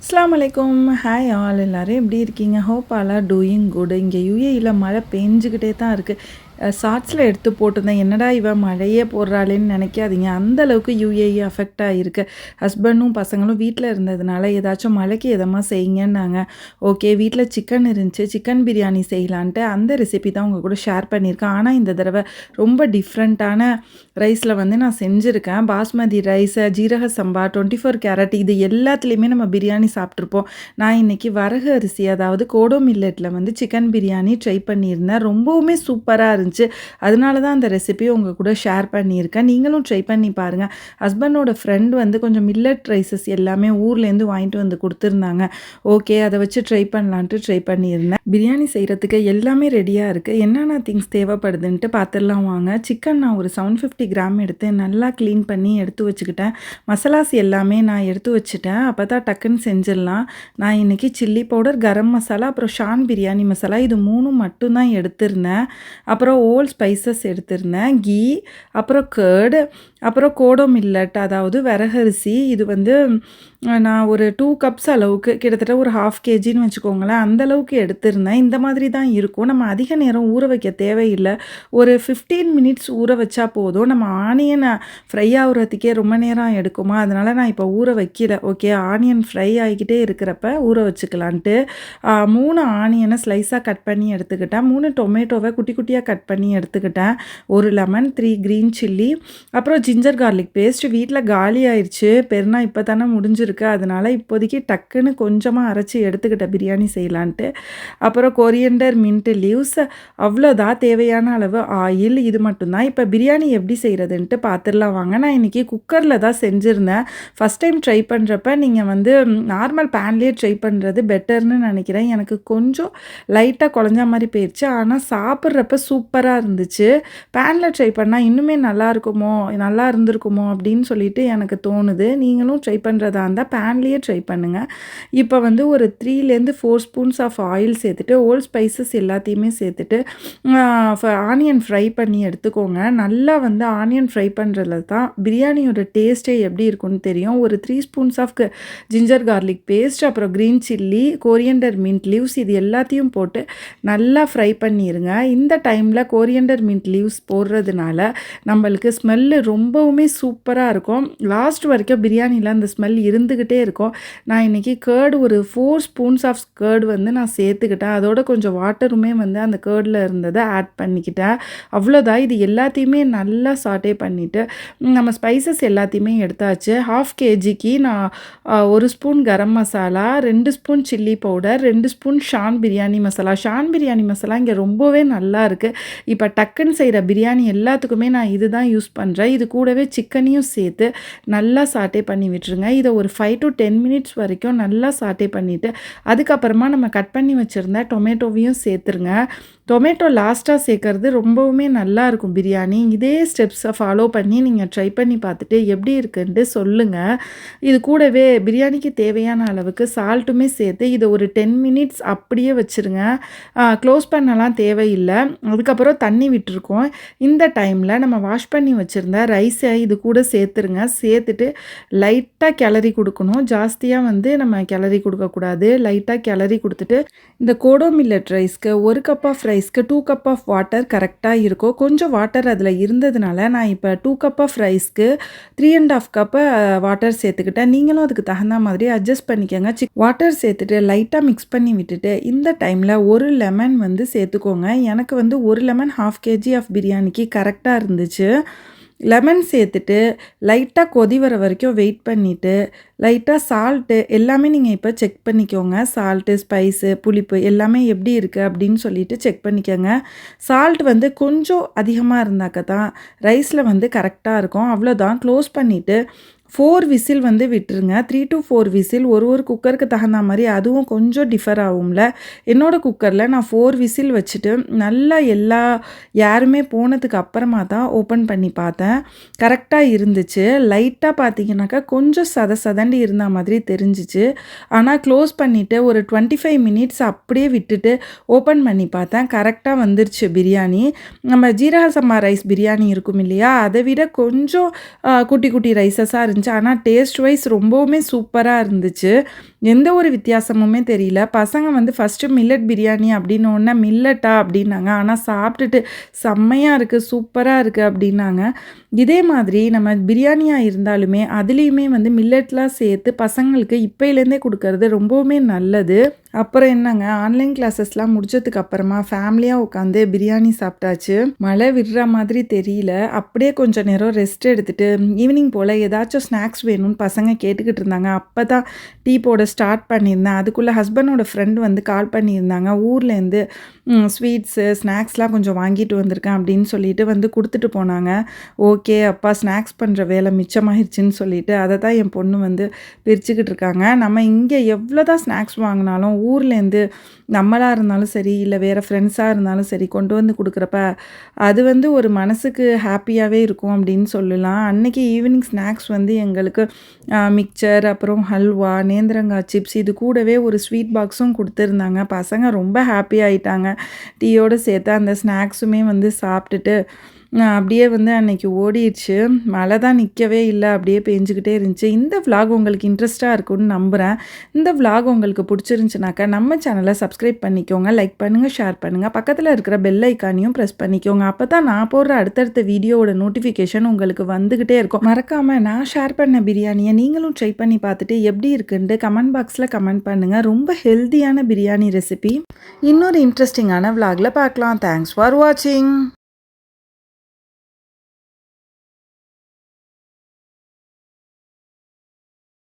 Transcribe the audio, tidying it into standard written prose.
அஸ்ஸலாமு அலைக்கும். Hi all எல்லாரும் எப்படி இருக்கீங்க? Hope all are doing good. இங்கே யுஏஇல மழை பெஞ்சுக்கிட்டே தான் இருக்குது. ஷார்ட்ஸில் எடுத்து போட்டிருந்தேன். என்னடா இவன் மழையே போடுறாளேன்னு நினைக்காதீங்க. அந்த அளவுக்கு யுஏஇ அஃபெக்ட் ஆகிருக்கு. ஹஸ்பண்டும் பசங்களும் வீட்டில் இருந்ததுனால ஏதாச்சும் மழைக்கு எதமாக செய்யுங்கன்னாங்க. ஓகே, வீட்டில் சிக்கன் இருந்துச்சு, சிக்கன் பிரியாணி செய்யலான்ட்டு அந்த ரெசிபி தான் உங்கள் கூட ஷேர் பண்ணியிருக்கேன். ஆனால் இந்த தடவை ரொம்ப டிஃப்ரெண்ட்டான ரைஸில் வந்து நான் செஞ்சுருக்கேன். பாஸ்மதி ரைஸு, ஜீரக சம்பா, 24 கேரட் இது எல்லாத்துலேயுமே நம்ம பிரியாணி சாப்பிட்ருப்போம். நான் இன்றைக்கி வரகு அரிசி, அதாவது கோடோ மில்லட்டில் வந்து சிக்கன் பிரியாணி ட்ரை பண்ணியிருந்தேன். ரொம்பவுமே சூப்பராக இருந்துச்சு. அதனால தான் அந்த ரெசிபி உங்கள் கூட ஷேர் பண்ணியிருக்கேன். நீங்களும் ட்ரை பண்ணி பாருங்கள். ஹஸ்பண்டோட ஃப்ரெண்ட் வந்து கொஞ்சம் மில்லட் ரைஸஸ் எல்லாமே ஊர்லேருந்து வாங்கிட்டு வந்து கொடுத்துருந்தாங்க. ஓகே, அதை வச்சு ட்ரை பண்ணலான்ட்டு ட்ரை பண்ணியிருந்தேன். பிரியாணி செய்கிறதுக்கு எல்லாமே ரெடியாக இருக்குது. என்னென்ன திங்ஸ் தேவைப்படுதுன்ட்டு பார்த்துடலாம் வாங்க. சிக்கன் நான் ஒரு 750 கிராம் எடுத்து நல்லா க்ளீன் பண்ணி எடுத்து வச்சுக்கிட்டேன். மசாலாஸ் எல்லாமே நான் எடுத்து வச்சுட்டேன். அப்போ தான் டக்குன்னு செஞ்சிடலாம். நான் இன்றைக்கி சில்லி பவுடர், கரம் மசாலா, அப்புறம் ஷான் பிரியாணி மசாலா இது 3 மட்டும்தான் எடுத்திருந்தேன். அப்புறம் ஓல் ஸ்பைசஸ் எடுத்திருந்தேன், கீ, அப்புறம் கர்டு, அப்புறம் கோடோ மில்லட் அதாவது வரகரிசி. இது வந்து நான் ஒரு 2 கப்ஸ் அளவுக்கு, கிட்டத்தட்ட ஒரு 1/2 kgன்னு வச்சுக்கோங்களேன், அந்தளவுக்கு எடுத்திருந்தேன். இந்த மாதிரி தான் இருக்கும். நம்ம அதிக நேரம் ஊற வைக்க தேவையில்லை. ஒரு 15 மினிட்ஸ் ஊற வச்சா போதும். நம்ம ஆனியனை ஃப்ரை ஆகுறதுக்கே ரொம்ப நேரம் எடுக்குமா, அதனால் நான் இப்போ ஊற வைக்கல. ஓகே, ஆனியன் ஃப்ரை ஆகிக்கிட்டே இருக்கிறப்ப ஊற வச்சுக்கலான்ட்டு 3 ஆனியனை ஸ்லைஸாக கட் பண்ணி எடுத்துக்கிட்டேன். 3 டொமேட்டோவை குட்டி குட்டியாக கட் பண்ணி எடுத்துக்கிட்டேன். ஒரு லெமன், 3 க்ரீன் சில்லி, அப்புறம் ஜிஞ்சர் கார்லிக் பேஸ்ட். வீட்டில் காலி ஆயிடுச்சு, பெருனா இப்போ தானே முடிஞ்சிருக்கு. அதனால் இப்போதைக்கு டக்குன்னு கொஞ்சமாக அரைச்சி எடுத்துக்கிட்டேன் பிரியாணி செய்யலான்ட்டு. அப்புறம் கொரியண்டர், மின்ட் லீவ்ஸ், அவ்வளோதான். தேவையான அளவு ஆயில், இது மட்டும்தான். இப்போ பிரியாணி எப்படி செய்கிறதுன்ட்டு பார்த்துடலாம் வாங்க. நான் இன்றைக்கி குக்கரில் தான் செஞ்சுருந்தேன். ஃபஸ்ட் டைம் ட்ரை பண்ணுறப்ப நீங்கள் வந்து நார்மல் பேன்லேயே ட்ரை பண்ணுறது பெட்டர்னு நினைக்கிறேன். எனக்கு கொஞ்சம் லைட்டாக குழஞ்ச மாதிரி போயிடுச்சு, ஆனால் சாப்பிட்றப்ப சூப்பராக இருந்துச்சு. பேனில் ட்ரை பண்ணால் இன்னுமே நல்லா இருந்திருக்குமோ அப்படின்னு சொல்லிட்டு எனக்கு தோணுது. நீங்களும் ட்ரை பண்ணுறதா இருந்தால் பேன்லேயே ட்ரை பண்ணுங்கள். இப்போ வந்து ஒரு 3லேருந்து 4 ஸ்பூன்ஸ் ஆஃப் ஆயில் சேர்த்துட்டு ஓல் ஸ்பைசஸ் எல்லாத்தையுமே சேர்த்துட்டு ஆனியன் ஃப்ரை பண்ணி எடுத்துக்கோங்க. நல்லா வந்து ஆனியன் ஃப்ரை பண்ணுறதுல தான் பிரியாணியோட டேஸ்ட்டே எப்படி இருக்குன்னு தெரியும். ஒரு 3 spoons of ginger garlic paste, அப்புறம் green chilli, coriander, mint leaves இது எல்லாத்தையும் போட்டு நல்லா ஃப்ரை பண்ணிடுங்க. இந்த டைமில் கொரியண்டர், மின்ட் லீவ்ஸ் போடுறதுனால நம்மளுக்கு ஸ்மெல்லு ரொம்பவுமே சூப்பராக இருக்கும். லாஸ்ட் வரைக்கும் பிரியாணியில் அந்த ஸ்மெல் இருந்துக்கிட்டே இருக்கும். நான் இன்றைக்கி கர்டு ஒரு 4 ஸ்பூன்ஸ் ஆஃப் கர்டு வந்து நான் சேர்த்துக்கிட்டேன். அதோட கொஞ்சம் வாட்டருமே வந்து அந்த கர்டில் இருந்ததை ஆட் பண்ணிக்கிட்டேன். அவ்வளோதான். இது எல்லாத்தையுமே நல்லா சாட்டே பண்ணிவிட்டு நம்ம ஸ்பைசஸ் எல்லாத்தையுமே எடுத்தாச்சு. 1/2 kgக்கு நான் 1 spoon garam masala, 2 spoon chilli powder, 2 spoon Shan biryani masala. Shan biryani masala இங்கே ரொம்பவே நல்லா இருக்குது. இப்போ டக்குன்னு செய்கிற பிரியாணி எல்லாத்துக்குமே நான் இது தான் யூஸ் பண்ணுறேன். இது கூடவே சிக்கனையும் சேர்த்து நல்லா சாட்டே பண்ணி விட்டுருங்க. இதை ஒரு 5 to 10 மினிட்ஸ் வரைக்கும் நல்லா சாட்டே பண்ணிவிட்டு அதுக்கப்புறமா நம்ம கட் பண்ணி வச்சுருந்த டொமேட்டோவையும் சேர்த்துருங்க. டொமேட்டோ லாஸ்ட்டாக சேர்க்கறது ரொம்பவுமே நல்லா இருக்கும் பிரியாணி. இதே ஸ்டெப்ஸை ஃபாலோ பண்ணி நீங்கள் ட்ரை பண்ணி பார்த்துட்டு எப்படி இருக்குன்ட்டு சொல்லுங்கள். இது கூடவே பிரியாணிக்கு தேவையான அளவுக்கு சால்ட்டுமே சேர்த்து இதை ஒரு 10 மினிட்ஸ் அப்படியே வச்சுருங்க. க்ளோஸ் பண்ணலாம் தேவையில்லை. அதுக்கப்புறம் தண்ணி விட்டுருக்கோம். இந்த டைமில் நம்ம வாஷ் பண்ணி வச்சுருந்த ரைஸை இது கூட சேர்த்துருங்க. சேர்த்துட்டு லைட்டாக கிளறி கொடுக்கணும். ஜாஸ்தியாக வந்து நம்ம கிளறி கொடுக்கக்கூடாது. லைட்டாக கிளறி கொடுத்துட்டு இந்த கோடோ மில்லட் ரைஸ்க்கு 1 கப் ஆஃப் ரைஸ்க்கு 2 கப் ஆஃப் வாட்டர் கரெக்டாக இருக்கும். கொஞ்சம் வாட்டர் அதில் இருந்ததுனால நான் இப்போ 2 கப் ஆஃப் ரைஸ்க்கு 3.5 கப்பு வாட்டர் சேர்த்துக்கிட்டேன். நீங்களும் அதுக்கு தகுந்த மாதிரி அட்ஜஸ்ட் பண்ணிக்கோங்க. வாட்டர் சேர்த்துட்டு லைட்டாக மிக்ஸ் பண்ணி விட்டுட்டு இந்த டைமில் ஒரு லெமன் வந்து சேர்த்துக்கோங்க. எனக்கு வந்து 1 லெமன் 1/2 kg ஆஃப் பிரியாணிக்கு கரெக்டாக இருந்துச்சு. லெமன் சேர்த்துட்டு லைட்டாக கொதி வர வரைக்கும் வெயிட் பண்ணிவிட்டு லைட்டாக சால்ட்டு எல்லாமே நீங்கள் இப்போ செக் பண்ணிக்கோங்க. சால்ட்டு, ஸ்பைஸு, புளிப்பு எல்லாமே எப்படி இருக்குது அப்படின்னு சொல்லிட்டு செக் பண்ணிக்கோங்க. சால்ட் வந்து கொஞ்சம் அதிகமாக இருந்தாக்க தான் ரைஸில் வந்து கரெக்டாக இருக்கும். அவ்வளோதான். க்ளோஸ் பண்ணிவிட்டு 4 விசில் வந்து விட்டுருங்க. 3 to 4 விசில். ஒரு குக்கருக்கு தகுந்த மாதிரி அதுவும் கொஞ்சம் டிஃபர் ஆகும்ல. என்னோடய குக்கரில் நான் 4 விசில் வச்சுட்டு நல்லா எல்லா யாருமே போனதுக்கு அப்புறமா தான் ஓப்பன் பண்ணி பார்த்தேன். கரெக்டாக இருந்துச்சு. லைட்டாக பார்த்தீங்கன்னாக்கா கொஞ்சம் சதண்டு இருந்த மாதிரி தெரிஞ்சிச்சு. ஆனால் க்ளோஸ் பண்ணிவிட்டு ஒரு 25 மினிட்ஸ் அப்படியே விட்டுட்டு ஓப்பன் பண்ணி பார்த்தேன். கரெக்டாக வந்துருச்சு பிரியாணி. நம்ம ஜீரக சம்பா ரைஸ் பிரியாணி இருக்கும் இல்லையா, அதை விட கொஞ்சம் குட்டி குட்டி ரைஸஸாக இருந்துச்சு. இருந்துச்சு. ஆனா டேஸ்ட் வைஸ் ரொம்பவுமே சூப்பரா இருந்துச்சு. எந்த ஒரு வித்தியாசமுமே தெரியல. பசங்க வந்து ஃபர்ஸ்ட்டு மில்லட் பிரியாணி அப்படின்னோனே, "மில்லட்டா?" அப்படின்னாங்க. ஆனா சாப்பிட்டுட்டு, "செம்மையா இருக்கு, சூப்பரா இருக்கு" அப்படின்னாங்க. இதே மாதிரி நம்ம பிரியாணியா இருந்தாலுமே, அதுலயுமே வந்து மில்லட்லாம் சேர்த்து பசங்களுக்கு இப்பயிலேருந்தே குடுக்கறது ரொம்பவுமே நல்லது. அப்புறம் என்னங்க, ஆன்லைன் கிளாஸஸ்லாம் முடிச்சதுக்கு அப்புறமா ஃபேமிலியா உட்காந்து பிரியாணி சாப்பிட்டாச்சு. மழை விடுற மாதிரி தெரியல. அப்படியே கொஞ்ச நேரம் ரெஸ்ட் எடுத்துட்டு, ஈவினிங் போல ஏதாச்சும் ஸ்நாக்ஸ் வேணும்னு பசங்க கேட்டுக்கிட்டு இருந்தாங்க. அப்பதான் டீ போட ஸ்டார்ட் பண்ணியிருந்தேன். அதுக்குள்ள ஹஸ்பண்டோட ஃப்ரெண்ட் வந்து கால் பண்ணியிருந்தாங்க. ஊர்லேருந்து ஸ்வீட்ஸு, ஸ்நாக்ஸ்லாம் கொஞ்சம் வாங்கிட்டு வந்திருக்கேன் அப்படின்னு சொல்லிட்டு வந்து குடுத்துட்டு போனாங்க. ஓகே, அப்பா ஸ்நாக்ஸ் பண்ற வேலை மிச்சமாயிருச்சுன்னு சொல்லிட்டு, அத தான் என் பொண்ணு வந்து பிரிச்சுக்கிட்டு இருக்காங்க. நம்ம இங்க எவ்வளோ தான் ஸ்நாக்ஸ் வாங்குனாலும், ஊர்லேருந்து நம்மளா இருந்தாலும் சரி, இல்ல வேற ஃப்ரெண்ட்ஸா இருந்தாலும் சரி, கொண்டு வந்து குடுக்குறப்ப, அது வந்து ஒரு மனசுக்கு ஹேப்பியாவே இருக்கும் அப்படின்னு சொல்லலாம். அன்னைக்கு ஈவினிங் ஸ்நாக்ஸ் வந்து எங்களுக்கு மிக்சர், அப்புறம் ஹல்வா, நேந்திரங்காய் சிப்ஸ் இது கூடவே ஒரு ஸ்வீட் பாக்ஸும் குடுத்துருந்தாங்க. பசங்க ரொம்ப ஹேப்பி ஆயிட்டாங்க. டீயோட சேர்த்து அந்த ஸ்நாக்ஸுமே வந்து சாப்பிட்டுட்டு, அப்படியே வந்து அன்னைக்கு ஓடிருச்சு. மழை தான் நிக்கவே இல்ல. அப்படியே பேஞ்சுக்கிட்டே இருந்துச்சு. இந்த விளாக் உங்களுக்கு இன்ட்ரெஸ்ட்டா இருக்கும்னு நம்புறேன். இந்த விளாக் உங்களுக்கு புடிச்சிருந்துச்சுனாக்கா, நம்ம சேனல சப்ஸ்கிரைப் பண்ணிக்கோங்க. லைக் பண்ணுங்க, ஷேர் பண்ணுங்க. பக்கத்துல இருக்கிற பெல் ஐகானையும் பிரஸ் பண்ணிக்கோங்க. அப்பதான் நான் போடுற அடுத்தடுத்த வீடியோவோட நோட்டிஃபிகேஷன் உங்களுக்கு வந்துகிட்டே இருக்கும். மறக்காம நான் ஷேர் பண்ண பிரியாணிய நீங்களும் ட்ரை பண்ணி பார்த்துட்டு எப்படி இருக்குன்ட்டு கமெண்ட் பாக்ஸ்ல கமெண்ட் பண்ணுங்க. ரொம்ப ஹெல்தியான பிரியாணி ரெசிபி. இன்னொரு இன்ட்ரெஸ்டிங்கான விளாக்ல பார்க்கலாம். தேங்க்ஸ் ஃபார் வாட்சிங்.